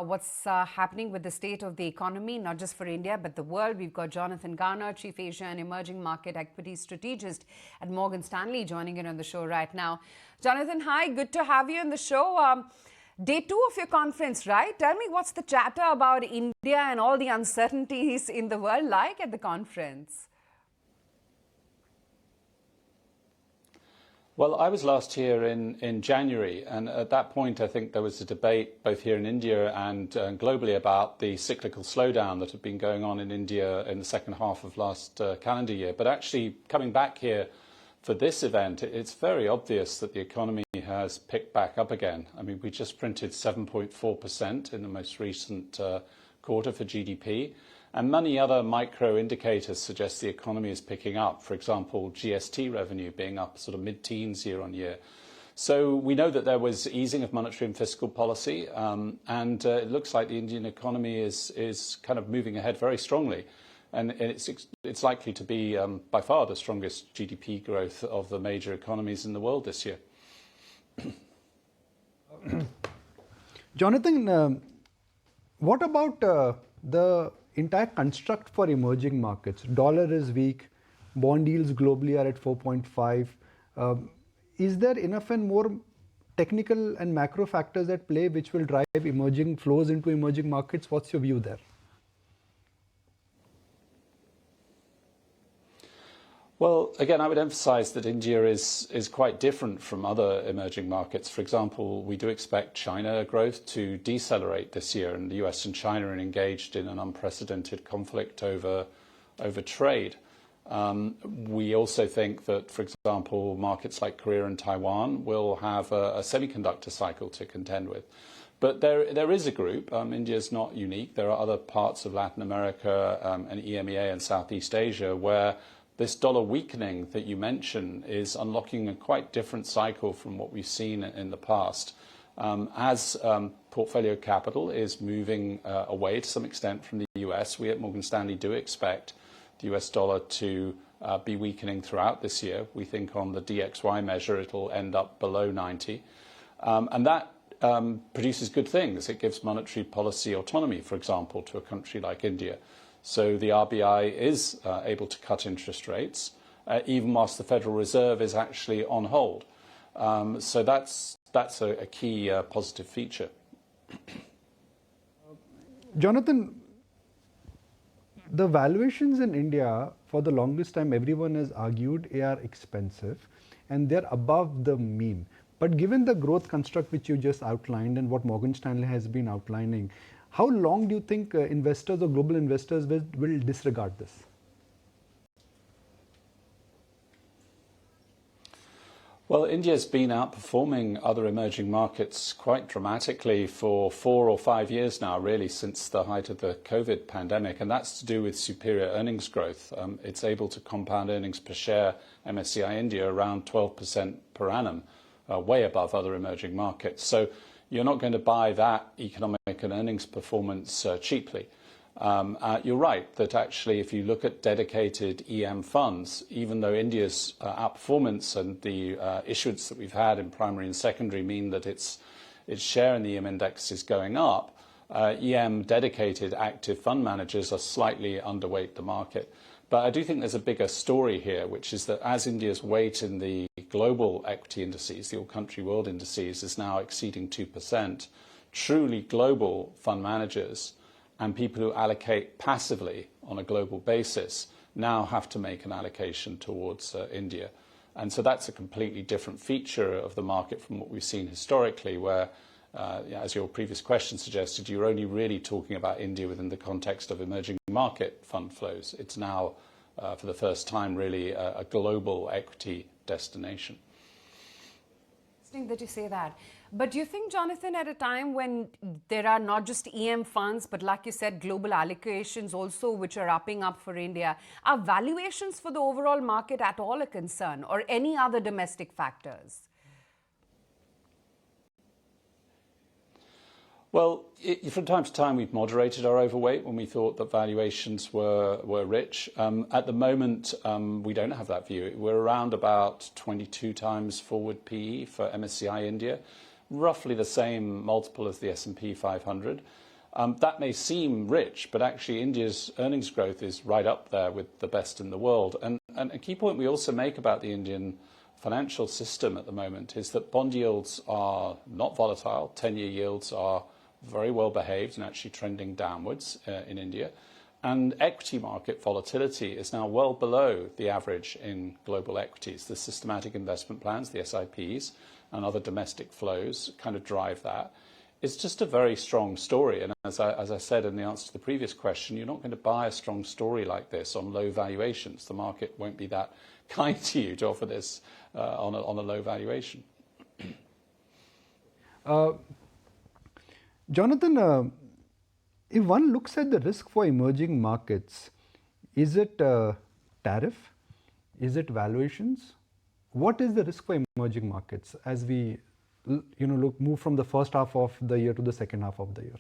what's happening with the state of the economy, not just for India, but the world. We've got Jonathan Garner, Chief Asia and Emerging Market Equity Strategist at Morgan Stanley, joining in on the show right now. Jonathan, hi, good to have you on the show. Day 2 of your conference, right? Tell me, what's the chatter about India and all the uncertainties in the world like at the conference? Well, I was last here in January, and at that point I think there was a debate both here in India and globally about the cyclical slowdown that had been going on in India in the second half of last calendar year. But actually, coming back here for this event, it's very obvious that the economy has picked back up again. I mean, we just printed 7.4% in the most recent quarter for GDP. And many other micro indicators suggest the economy is picking up. For example, GST revenue being up sort of mid-teens year on year. So we know that there was easing of monetary and fiscal policy, and it looks like the Indian economy is kind of moving ahead very strongly. And it's likely to be by far the strongest GDP growth of the major economies in the world this year. Jonathan, what about the entire construct for emerging markets? Dollar is weak, bond yields globally are at 4.5. Is there enough and more technical and macro factors at play which will drive emerging flows into emerging markets? What's your view there? Well, again, I would emphasize that India is quite different from other emerging markets. For example, we do expect China growth to decelerate this year, and the US and China are engaged in an unprecedented conflict over trade. We also think that, for example, markets like Korea and Taiwan will have a semiconductor cycle to contend with. But there is a group, India is not unique, there are other parts of Latin America and EMEA and Southeast Asia where this dollar weakening that you mentioned is unlocking a quite different cycle from what we've seen in the past. As portfolio capital is moving away to some extent from the US, we at Morgan Stanley do expect the US dollar to be weakening throughout this year. We think on the DXY measure it'll end up below 90. And that produces good things. It gives monetary policy autonomy, for example, to a country like India. So the RBI is able to cut interest rates, even whilst the Federal Reserve is actually on hold. So that's a key positive feature. Jonathan, the valuations in India, for the longest time, everyone has argued they are expensive and they're above the mean. But given the growth construct which you just outlined and what Morgan Stanley has been outlining, how long do you think investors or global investors will disregard this? Well, India's been outperforming other emerging markets quite dramatically for 4 or 5 years now, really, since the height of the COVID pandemic. And that's to do with superior earnings growth. It's able to compound earnings per share, MSCI India, around 12% per annum, way above other emerging markets. So you're not going to buy that economic and earnings performance cheaply. You're right that actually if you look at dedicated EM funds, even though India's outperformance and the issuance that we've had in primary and secondary mean that its share in the EM index is going up, EM dedicated active fund managers are slightly underweight the market. But I do think there's a bigger story here, which is that as India's weight in the global equity indices, the all-country world indices, is now exceeding 2%, truly global fund managers and people who allocate passively on a global basis now have to make an allocation towards India. And so that's a completely different feature of the market from what we've seen historically, where, as your previous question suggested, you're only really talking about India within the context of emerging market fund flows. It's now, for the first time, really a global equity destination. Interesting that you say that. But do you think, Jonathan, at a time when there are not just EM funds, but like you said, global allocations also, which are upping up for India, are valuations for the overall market at all a concern, or any other domestic factors? Well, from time to time, we've moderated our overweight when we thought that valuations were rich. At the moment, we don't have that view. We're around about 22 times forward PE for MSCI India, roughly the same multiple as the S&P 500. That may seem rich, but actually India's earnings growth is right up there with the best in the world. And a key point we also make about the Indian financial system at the moment is that bond yields are not volatile. 10-year yields are very well behaved and actually trending downwards in India. And equity market volatility is now well below the average in global equities. The systematic investment plans, the SIPs, and other domestic flows kind of drive that. It's just a very strong story. And as I said in the answer to the previous question, you're not going to buy a strong story like this on low valuations. The market won't be that kind to you to offer this on a low valuation. Jonathan, if one looks at the risk for emerging markets, is it tariff? Is it valuations? What is the risk for emerging markets as we move from the first half of the year to the second half of the year?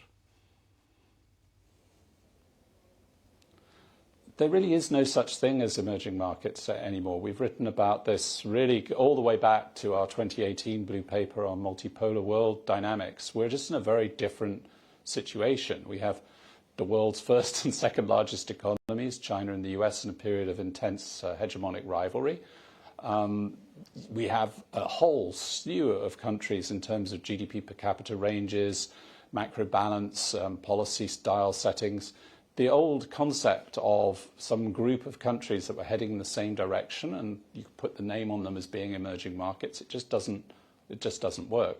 There really is no such thing as emerging markets anymore. We've written about this really all the way back to our 2018 blue paper on multipolar world dynamics. We're just in a very different situation. We have the world's first and second largest economies, China and the US, in a period of intense hegemonic rivalry. We have a whole slew of countries in terms of GDP per capita ranges, macro balance, policy style settings. The old concept of some group of countries that were heading in the same direction and you put the name on them as being emerging markets, it just doesn't work.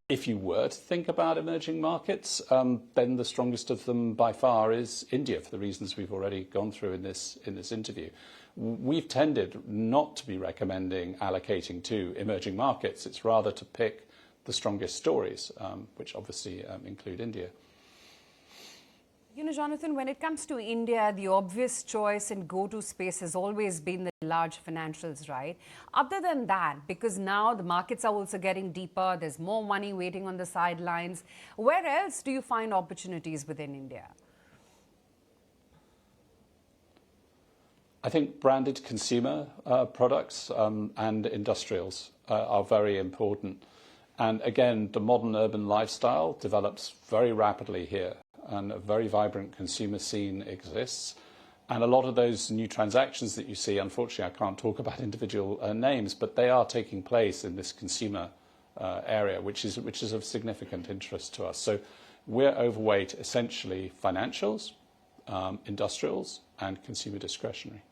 If you were to think about emerging markets, then the strongest of them by far is India, for the reasons we've already gone through in this interview. We've tended not to be recommending allocating to emerging markets. It's rather to pick the strongest stories, which obviously include India. Jonathan, when it comes to India, the obvious choice and go-to space has always been the large financials, right? Other than that, because now the markets are also getting deeper, there's more money waiting on the sidelines, where else do you find opportunities within India? I think branded consumer products and industrials are very important. And again, the modern urban lifestyle develops very rapidly here, and a very vibrant consumer scene exists. And a lot of those new transactions that you see, unfortunately, I can't talk about individual names, but they are taking place in this consumer area, which is of significant interest to us. So we're overweight essentially financials, industrials, and consumer discretionary.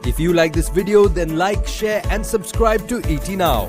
If you like this video, then like, share and subscribe to ET Now.